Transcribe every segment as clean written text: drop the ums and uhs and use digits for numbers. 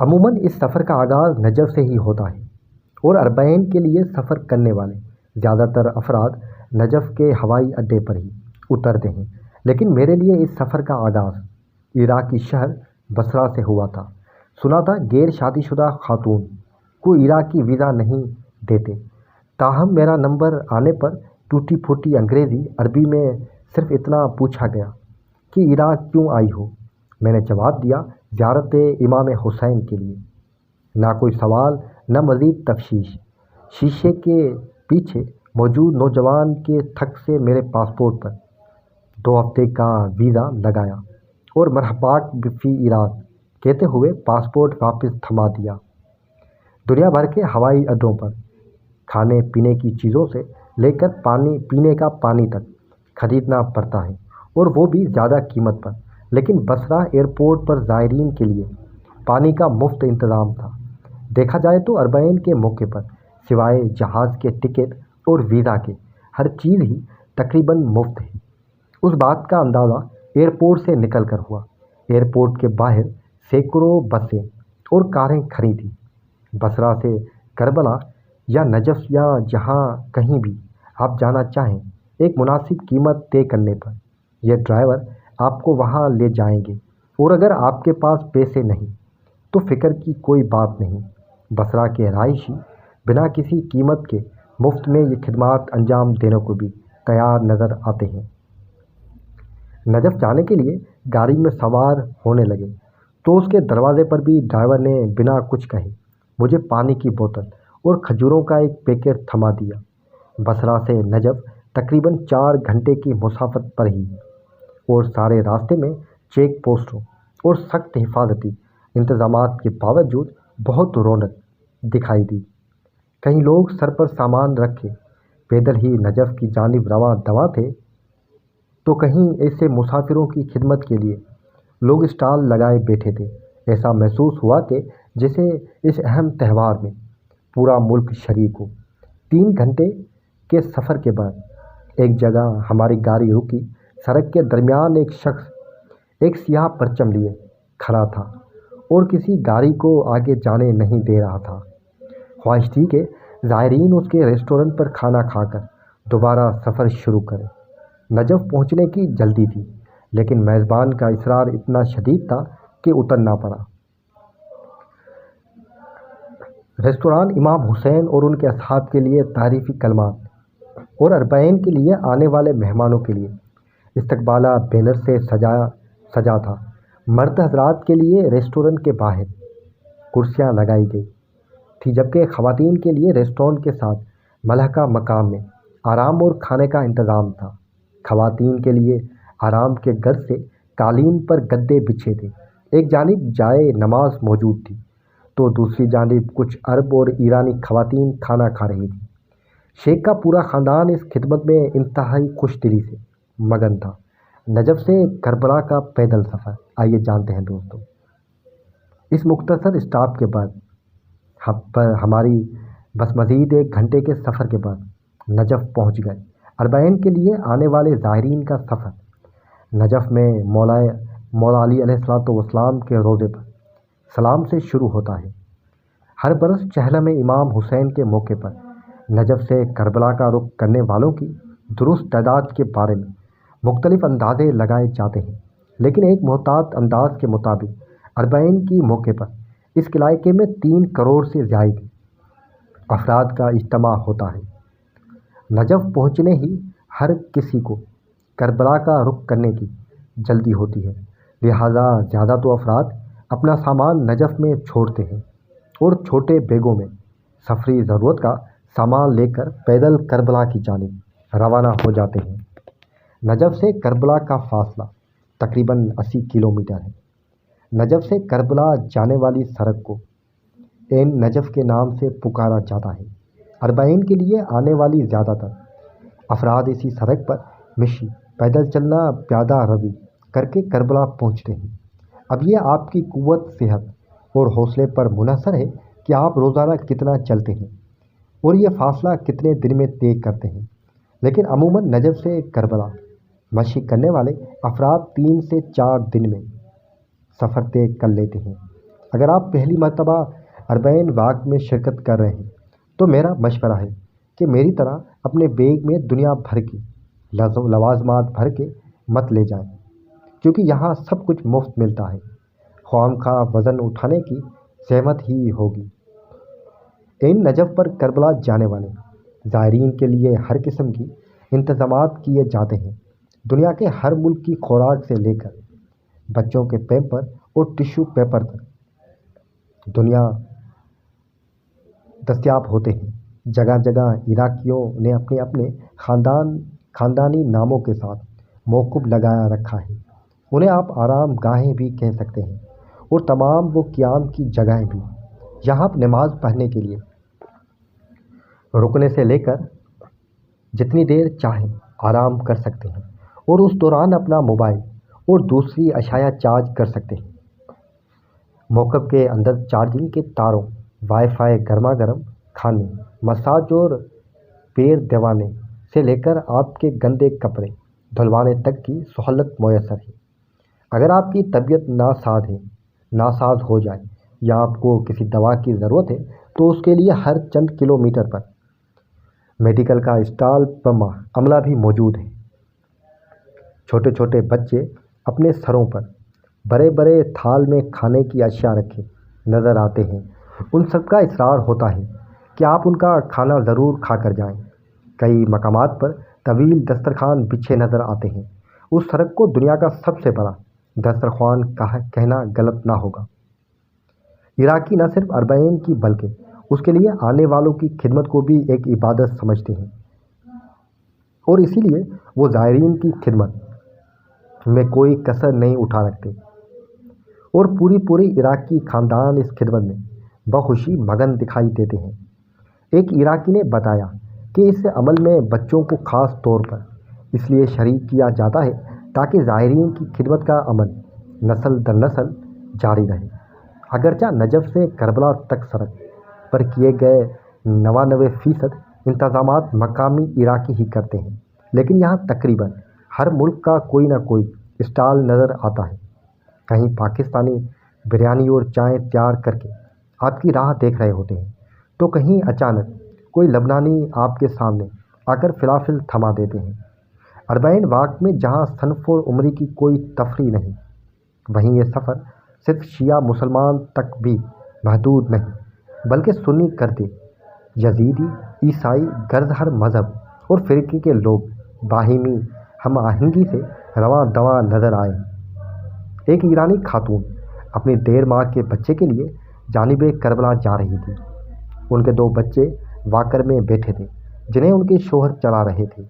عموماً اس سفر کا آغاز نجف سے ہی ہوتا ہے اور اربعین کے لیے سفر کرنے والے زیادہ تر افراد نجف کے ہوائی اڈے پر ہی اترتے ہیں، لیکن میرے لیے اس سفر کا آغاز عراقی شہر بصرہ سے ہوا تھا۔ سنا تھا غیر شادی شدہ خاتون کو عراقی ویزا نہیں دیتے، تاہم میرا نمبر آنے پر ٹوٹی پھوٹی انگریزی عربی میں صرف اتنا پوچھا گیا کہ عراق کیوں آئی ہو؟ میں نے جواب دیا، زیارت امام حسین کے لیے۔ نہ کوئی سوال، نہ مزید تفتیش۔ شیشے کے پیچھے موجود نوجوان کے تھک سے میرے پاسپورٹ پر 2 ہفتے کا ویزا لگایا اور مرحباک فی عراق کہتے ہوئے پاسپورٹ واپس تھما دیا۔ دنیا بھر کے ہوائی اڈوں پر کھانے پینے کی چیزوں سے لے کر پانی پینے کا پانی تک خریدنا پڑتا ہے، اور وہ بھی زیادہ قیمت پر، لیکن بصرہ ایئرپورٹ پر زائرین کے لیے پانی کا مفت انتظام تھا۔ دیکھا جائے تو اربعین کے موقع پر سوائے جہاز کے ٹکٹ اور ویزا کے ہر چیز ہی تقریباً مفت ہے۔ اس بات کا اندازہ ایئرپورٹ سے نکل کر ہوا۔ ایئرپورٹ کے باہر سینکڑوں بسیں اور کاریں کھڑی تھیں۔ بصرہ سے کربلا یا نجف یا جہاں کہیں بھی آپ جانا چاہیں، ایک مناسب قیمت طے کرنے پر یہ ڈرائیور آپ کو وہاں لے جائیں گے، اور اگر آپ کے پاس پیسے نہیں تو فکر کی کوئی بات نہیں۔ بصرہ کے رہائشی بنا کسی قیمت کے مفت میں یہ خدمات انجام دینے کو بھی تیار نظر آتے ہیں۔ نجف جانے کے لیے گاڑی میں سوار ہونے لگے تو اس کے دروازے پر بھی ڈرائیور نے بنا کچھ کہے مجھے پانی کی بوتل اور کھجوروں کا ایک پیکٹ تھما دیا۔ بصرہ سے نجف تقریباً 4 گھنٹے کی مسافت پر ہی، اور سارے راستے میں چیک پوسٹوں اور سخت حفاظتی انتظامات کے باوجود بہت رونق دکھائی دی۔ کہیں لوگ سر پر سامان رکھے پیدل ہی نجف کی جانب رواں دواں تھے، تو کہیں ایسے مسافروں کی خدمت کے لیے لوگ اسٹال لگائے بیٹھے تھے۔ ایسا محسوس ہوا کہ جیسے اس اہم تہوار میں پورا ملک شریک ہو۔ 3 گھنٹے کے سفر کے بعد ایک جگہ ہماری گاڑی رکی۔ سڑک کے درمیان ایک شخص ایک سیاہ پرچم لیے کھڑا تھا اور کسی گاڑی کو آگے جانے نہیں دے رہا تھا۔ خواہش تھی کہ زائرین اس کے ریسٹورنٹ پر کھانا کھا کر دوبارہ سفر شروع کریں۔ نجف پہنچنے کی جلدی تھی، لیکن میزبان کا اصرار اتنا شدید تھا کہ اترنا پڑا۔ ریستوران امام حسین اور ان کے اصحاب کے لیے تعریفی کلمات اور اربعین کے لیے آنے والے مہمانوں کے لیے استقبالہ بینر سے سجا تھا۔ مرد حضرات کے لیے ریسٹورنٹ کے باہر کرسیاں لگائی گئی تھی، جبکہ خواتین کے لیے ریسٹورنٹ کے ساتھ ملحقہ مقام میں آرام اور کھانے کا انتظام تھا۔ خواتین کے لیے آرام کے غرض سے قالین پر گدے بچھے تھے۔ ایک جانب جائے نماز موجود تھی تو دوسری جانب کچھ عرب اور ایرانی خواتین کھانا کھا رہی تھیں۔ شیخ کا پورا خاندان اس خدمت میں انتہائی خوش دلی سے مگن تھا۔ نجف سے کربلا کا پیدل سفر، آئیے جانتے ہیں دوستوں۔ اس مختصر اسٹاپ کے بعد ہماری بس مزید 1 گھنٹے کے سفر کے بعد نجف پہنچ گئے۔ اربعین کے لیے آنے والے زائرین کا سفر نجف میں مولا علی علیہ السلام کے روضے پر سلام سے شروع ہوتا ہے۔ ہر برس چہلم امام حسین کے موقع پر نجف سے کربلا کا رخ کرنے والوں کی درست تعداد کے بارے میں مختلف اندازے لگائے جاتے ہیں، لیکن ایک محتاط انداز کے مطابق اربعین کی موقع پر اس علاقے میں 3 کروڑ سے زائد افراد کا اجتماع ہوتا ہے۔ نجف پہنچنے ہی ہر کسی کو کربلا کا رخ کرنے کی جلدی ہوتی ہے، لہٰذا زیادہ تو افراد اپنا سامان نجف میں چھوڑتے ہیں اور چھوٹے بیگوں میں سفری ضرورت کا سامان لے کر پیدل کربلا کی جانب روانہ ہو جاتے ہیں۔ نجف سے کربلا کا فاصلہ تقریباً 80 کلومیٹر ہے۔ نجف سے کربلا جانے والی سڑک کو عین نجف کے نام سے پکارا جاتا ہے۔ اربعین کے لیے آنے والی زیادہ تر افراد اسی سڑک پر مشی، پیدل چلنا، پیادہ روی کر کے کربلا پہنچتے ہیں۔ اب یہ آپ کی قوت، صحت اور حوصلے پر منحصر ہے کہ آپ روزانہ کتنا چلتے ہیں اور یہ فاصلہ کتنے دن میں طے کرتے ہیں، لیکن عموماً نجف سے کربلا مشی کرنے والے افراد 3 سے 4 دن میں سفر طے کر لیتے ہیں۔ اگر آپ پہلی مرتبہ اربعین واک میں شرکت کر رہے ہیں تو میرا مشورہ ہے کہ میری طرح اپنے بیگ میں دنیا بھر کی لوازمات بھر کے مت لے جائیں، کیونکہ یہاں سب کچھ مفت ملتا ہے۔ خواہ وزن اٹھانے کی زحمت ہی ہوگی۔ عین نجف پر کربلا جانے والے زائرین کے لیے ہر قسم کی انتظامات کیے جاتے ہیں، دنیا کے ہر ملک کی خوراک سے لے کر بچوں کے پیمپر اور ٹشو پیپر تک دنیا دستیاب ہوتے ہیں۔ جگہ جگہ عراقیوں نے اپنے خاندانی ناموں کے ساتھ موقف لگایا رکھا ہے، انہیں آپ آرام گاہیں بھی کہہ سکتے ہیں، اور تمام وہ قیام کی جگہیں بھی یہاں آپ نماز پڑھنے کے لیے رکنے سے لے کر جتنی دیر چاہیں آرام کر سکتے ہیں، اور اس دوران اپنا موبائل اور دوسری اشیاء چارج کر سکتے ہیں۔ موقف کے اندر چارجنگ کے تاروں، وائی فائی، گرما گرم کھانے، مساج اور پیر دیوانے سے لے کر آپ کے گندے کپڑے دھلوانے تک کی سہولت میسر ہے۔ اگر آپ کی طبیعت ناساز ہو جائے یا آپ کو کسی دوا کی ضرورت ہے تو اس کے لیے ہر چند کلومیٹر پر میڈیکل کا اسٹال عملہ بھی موجود ہے۔ چھوٹے چھوٹے بچے اپنے سروں پر بڑے بڑے تھال میں کھانے کی اشیاء رکھے نظر آتے ہیں، ان سب کا اصرار ہوتا ہے کہ آپ ان کا کھانا ضرور کھا کر جائیں۔ کئی مقامات پر طویل دسترخوان بچھے نظر آتے ہیں، اس سڑک کو دنیا کا سب سے بڑا دسترخوان کہنا غلط نہ ہوگا۔ عراقی نہ صرف اربعین کی بلکہ اس کے لیے آنے والوں کی خدمت کو بھی ایک عبادت سمجھتے ہیں، اور اسی لیے وہ زائرین کی خدمت میں کوئی کسر نہیں اٹھا رکھتے، اور پوری عراقی خاندان اس خدمت میں بخوشی مگن دکھائی دیتے ہیں۔ ایک عراقی نے بتایا کہ اس عمل میں بچوں کو خاص طور پر اس لیے شریک کیا جاتا ہے تاکہ زائرین کی خدمت کا عمل نسل در نسل جاری رہے۔ اگرچہ نجف سے کربلا تک سڑک پر کیے گئے 99% انتظامات مقامی عراقی ہی کرتے ہیں، لیکن یہاں تقریباً ہر ملک کا کوئی نہ کوئی اسٹال نظر آتا ہے۔ کہیں پاکستانی بریانی اور چائے تیار کر کے آپ کی راہ دیکھ رہے ہوتے ہیں، تو کہیں اچانک کوئی لبنانی آپ کے سامنے آ کر فلافل تھما دیتے ہیں۔ اربعین واک میں جہاں صنف اور عمری کی کوئی تفریق نہیں، وہیں یہ سفر صرف شیعہ مسلمان تک بھی محدود نہیں، بلکہ سنی کردی، یزیدی، عیسائی، غرض ہر مذہب اور فرقے کے لوگ باہمی ہم آہنگی سے رواں دواں نظر آئے۔ ایک ایرانی خاتون اپنی 1.5 ماہ کے بچے کے لیے جانب کربلا جا رہی تھی۔ ان کے 2 بچے واکر میں بیٹھے تھے جنہیں ان کے شوہر چلا رہے تھے۔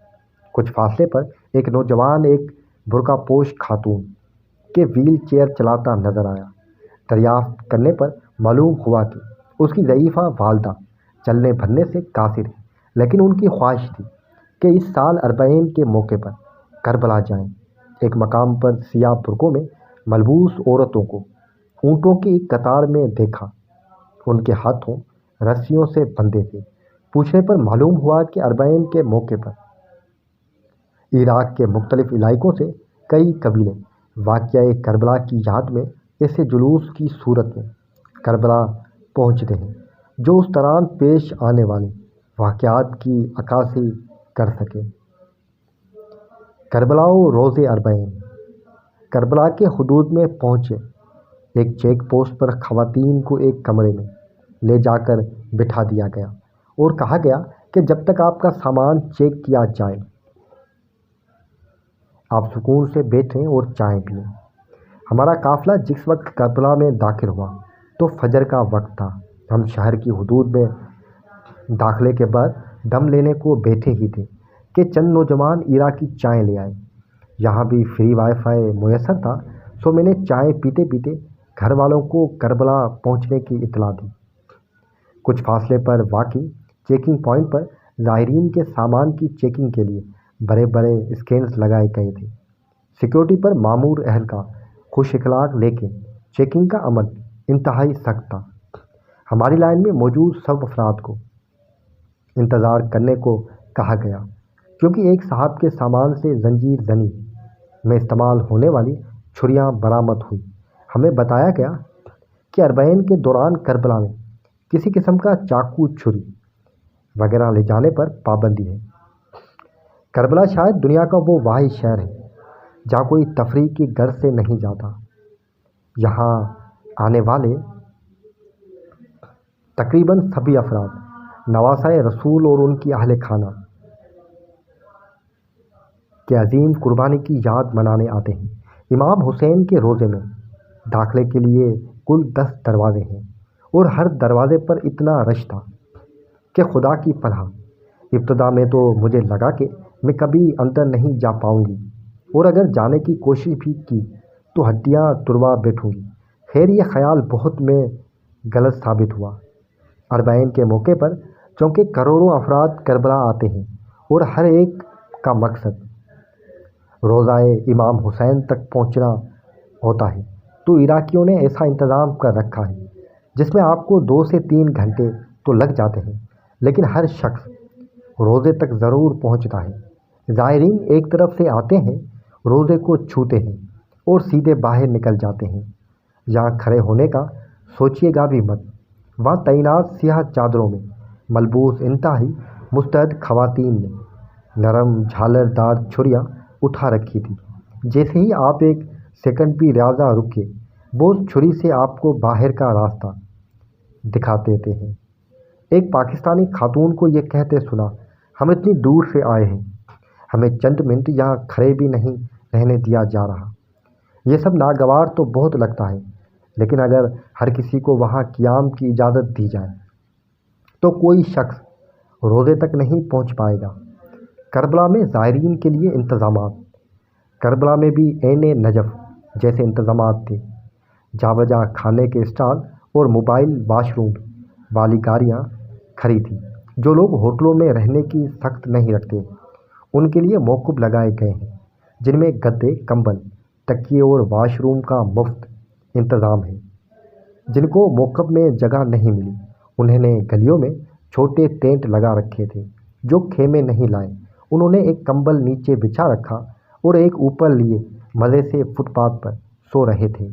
کچھ فاصلے پر ایک نوجوان ایک برقع پوش خاتون کے ویل چیئر چلاتا نظر آیا۔ دریافت کرنے پر معلوم ہوا کہ اس کی ضعیفہ والدہ چلنے پھرنے سے قاصر ہے، لیکن ان کی خواہش تھی کہ اس سال اربعین کے موقع پر کربلا جائیں۔ ایک مقام پر سیاہ برقعوں میں ملبوس عورتوں کو اونٹوں کی ایک قطار میں دیکھا، ان کے ہاتھوں رسیوں سے بندھے تھے۔ پوچھنے پر معلوم ہوا کہ اربعین کے موقع پر عراق کے مختلف علاقوں سے کئی قبیلے واقعہ کربلا کی یاد میں ایسے جلوس کی صورت میں کربلا پہنچتے ہیں جو اس دوران پیش آنے والے واقعات کی عکاسی کر سکے۔ کربلا و روز اربعین۔ کربلا کے حدود میں پہنچے ایک چیک پوسٹ پر خواتین کو ایک کمرے میں لے جا کر بٹھا دیا گیا اور کہا گیا کہ جب تک آپ کا سامان چیک کیا جائے آپ سکون سے بیٹھیں اور چائے پئیں۔ ہمارا قافلہ جس وقت کربلا میں داخل ہوا تو فجر کا وقت تھا۔ ہم شہر کی حدود میں داخلے کے بعد دم لینے کو بیٹھے ہی تھے کہ چند نوجوان عراقی چائے لے آئے۔ یہاں بھی فری وائی فائی میسر تھا، سو میں نے چائے پیتے پیتے گھر والوں کو کربلا پہنچنے کی اطلاع دی۔ کچھ فاصلے پر واقع چیکنگ پوائنٹ پر زائرین کے سامان کی چیکنگ کے لیے بڑے بڑے اسکینرز لگائے گئے تھے۔ سیکیورٹی پر مامور اہلکار خوش اخلاق، لیکن چیکنگ کا عمل انتہائی سخت تھا۔ ہماری لائن میں موجود سب افراد کو انتظار کرنے کو کہا گیا، کیونکہ ایک صاحب کے سامان سے زنجیر زنی میں استعمال ہونے والی چھریاں برآمد ہوئی۔ ہمیں بتایا گیا کہ اربعین کے دوران کربلا میں کسی قسم کا چاقو، چھری وغیرہ لے جانے پر پابندی ہے۔ کربلا شاید دنیا کا وہ واحد شہر ہے جہاں کوئی تفریح کی غرض سے نہیں جاتا۔ یہاں آنے والے تقریباً سبھی افراد نواسۂ رسول اور ان کی اہل خانہ کے عظیم قربانی کی یاد منانے آتے ہیں۔ امام حسین کے روضے میں داخلے کے لیے کل 10 دروازے ہیں اور ہر دروازے پر اتنا رش تھا کہ خدا کی پناہ، ابتدا میں تو مجھے لگا کہ میں کبھی اندر نہیں جا پاؤں گی، اور اگر جانے کی کوشش بھی کی تو ہڈیاں تڑوا بیٹھوں گی۔ خیر، یہ خیال بہت میں غلط ثابت ہوا۔ اربعین کے موقع پر چونکہ کروڑوں افراد کربلا آتے ہیں اور ہر ایک کا مقصد روضۂ امام حسین تک پہنچنا ہوتا ہے، تو عراقیوں نے ایسا انتظام کر رکھا ہے جس میں آپ کو 2 سے 3 گھنٹے تو لگ جاتے ہیں، لیکن ہر شخص روضے تک ضرور پہنچتا ہے۔ زائرین ایک طرف سے آتے ہیں، روضے کو چھوتے ہیں اور سیدھے باہر نکل جاتے ہیں۔ یہاں کھڑے ہونے کا سوچیے گا بھی مت۔ وہاں تعینات سیاہ چادروں میں ملبوس انتہائی مستعد خواتین نے نرم جھالر دار چھریاں اٹھا رکھی تھی۔ جیسے ہی آپ ایک سیکنڈ بھی ریاضہ رکے، وہ اس چھری سے آپ کو باہر کا راستہ دکھا دیتے ہیں۔ ایک پاکستانی خاتون کو یہ کہتے سنا، ہم اتنی دور سے آئے ہیں، ہمیں چند منٹ یہاں کھڑے بھی نہیں رہنے دیا جا رہا۔ یہ سب ناگوار تو بہت لگتا ہے، لیکن اگر ہر کسی کو وہاں قیام کی اجازت دی جائے تو کوئی شخص روضے تک نہیں پہنچ پائے گا۔ کربلا میں زائرین کے لیے انتظامات۔ کربلا میں بھی عین نجف جیسے انتظامات تھے۔ جا بجا کھانے کے اسٹال اور موبائل واش روم والی گاڑیاں کھڑی تھیں۔ جو لوگ ہوٹلوں میں رہنے کی سخت نہیں رکھتے، ان کے لیے موقف لگائے گئے ہیں، جن میں گدے، کمبل، تکیے اور واش روم کا مفت انتظام ہے۔ جن کو موقف میں جگہ نہیں ملی، انہوں نے گلیوں میں چھوٹے ٹینٹ لگا رکھے تھے۔ جو خیمے نہیں لائے، انہوں نے ایک کمبل نیچے بچھا رکھا اور ایک اوپر لیے مزے سے فٹ پاتھ پر سو رہے تھے۔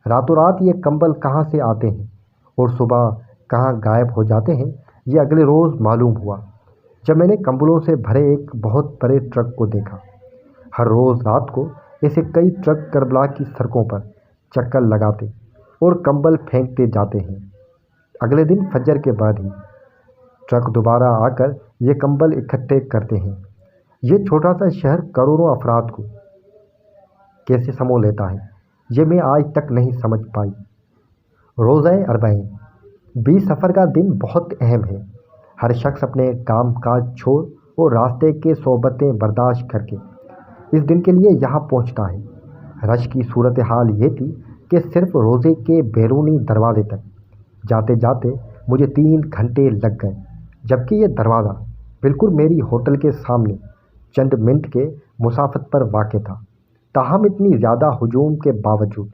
راتوں رات یہ کمبل کہاں سے آتے ہیں اور صبح کہاں غائب ہو جاتے ہیں، یہ اگلے روز معلوم ہوا جب میں نے کمبلوں سے بھرے ایک بہت بڑے ٹرک کو دیکھا۔ ہر روز رات کو ایسے کئی ٹرک کربلا کی سڑکوں پر چکر لگاتے اور کمبل پھینکتے جاتے ہیں۔ اگلے دن فجر کے بعد ہی ٹرک دوبارہ آ کر یہ کمبل اکٹھے کرتے ہیں۔ یہ چھوٹا سا شہر کروڑوں افراد کو کیسے سمو لیتا ہے، یہ میں آج تک نہیں سمجھ پائی۔ روزہ اربعین 20 سفر کا دن بہت اہم ہے۔ ہر شخص اپنے کام کاج چھوڑ اور راستے کے صعوبتیں برداشت کر کے اس دن کے لیے یہاں پہنچتا ہے۔ رش کی صورتحال یہ تھی کہ صرف روزے کے بیرونی دروازے تک جاتے جاتے مجھے 3 گھنٹے لگ گئے، جبکہ یہ دروازہ بالکل میری ہوٹل کے سامنے چند منٹ کے مسافت پر واقع تھا۔ تاہم اتنی زیادہ ہجوم کے باوجود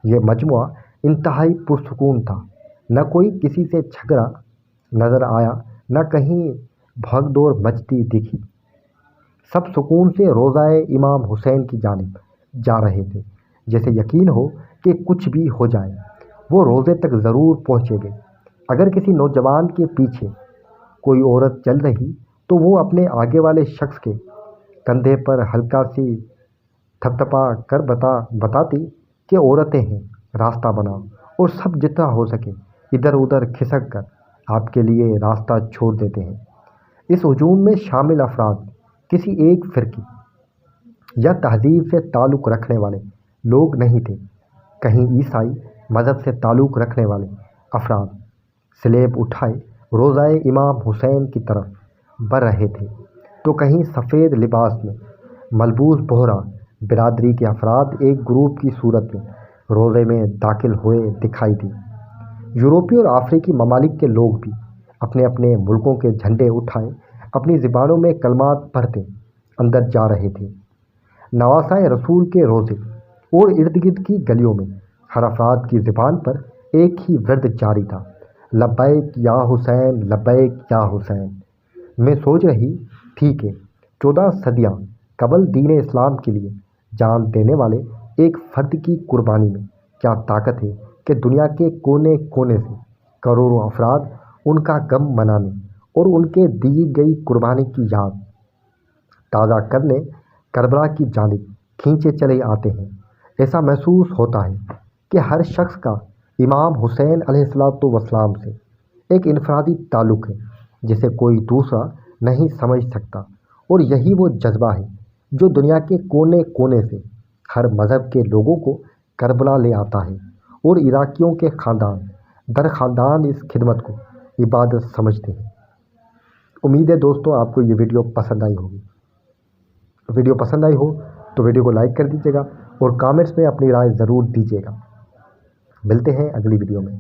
یہ مجموعہ انتہائی پرسکون تھا۔ نہ کوئی کسی سے جھگڑا نظر آیا، نہ کہیں بھگ دوڑ مچتی دکھی۔ سب سکون سے روضہ امام حسین کی جانب جا رہے تھے، جیسے یقین ہو کہ کچھ بھی ہو جائے وہ روضے تک ضرور پہنچیں گے۔ اگر کسی نوجوان کے پیچھے کوئی عورت چل رہی تو وہ اپنے آگے والے شخص کے کندھے پر ہلکا سی تھپتھپا کر بتاتی کہ عورتیں ہیں، راستہ بناؤ، اور سب جتنا ہو سکے ادھر ادھر کھسک کر آپ کے لیے راستہ چھوڑ دیتے ہیں۔ اس ہجوم میں شامل افراد کسی ایک فرقے یا تہذیب سے تعلق رکھنے والے لوگ نہیں تھے۔ کہیں عیسائی مذہب سے تعلق رکھنے والے افراد سلیب اٹھائے روضہ امام حسین کی طرف بڑھ رہے تھے، تو کہیں سفید لباس میں ملبوس بہرا برادری کے افراد ایک گروپ کی صورت میں روضے میں داخل ہوئے دکھائی دی۔ یورپی اور افریقی ممالک کے لوگ بھی اپنے اپنے ملکوں کے جھنڈے اٹھائے اپنی زبانوں میں کلمات پڑھتے اندر جا رہے تھے۔ نواسۂ رسول کے روضے اور ارد گرد کی گلیوں میں ہر افراد کی زبان پر ایک ہی ورد جاری تھا، لبیک یا حسین، لبیک یا حسین۔ میں سوچ رہی تھی کہ 14 صدیاں قبل دین اسلام کے لیے جان دینے والے ایک فرد کی قربانی میں کیا طاقت ہے کہ دنیا کے کونے کونے سے کروڑوں افراد ان کا غم منانے اور ان کے دی گئی قربانی کی یاد تازہ کرنے کربلا کی جانب کھینچے چلے آتے ہیں۔ ایسا محسوس ہوتا ہے کہ ہر شخص کا امام حسین علیہ السلام سے ایک انفرادی تعلق ہے جسے کوئی دوسرا نہیں سمجھ سکتا، اور یہی وہ جذبہ ہے جو دنیا کے کونے کونے سے ہر مذہب کے لوگوں کو کربلا لے آتا ہے، اور عراقیوں کے خاندان در خاندان اس خدمت کو عبادت سمجھتے ہیں۔ امید ہے دوستوں آپ کو یہ ویڈیو پسند آئی ہوگی۔ ویڈیو پسند آئی ہو تو ویڈیو کو لائک کر دیجیے گا اور کامنٹس میں اپنی رائے ضرور دیجیے گا۔ ملتے ہیں اگلی ویڈیو میں۔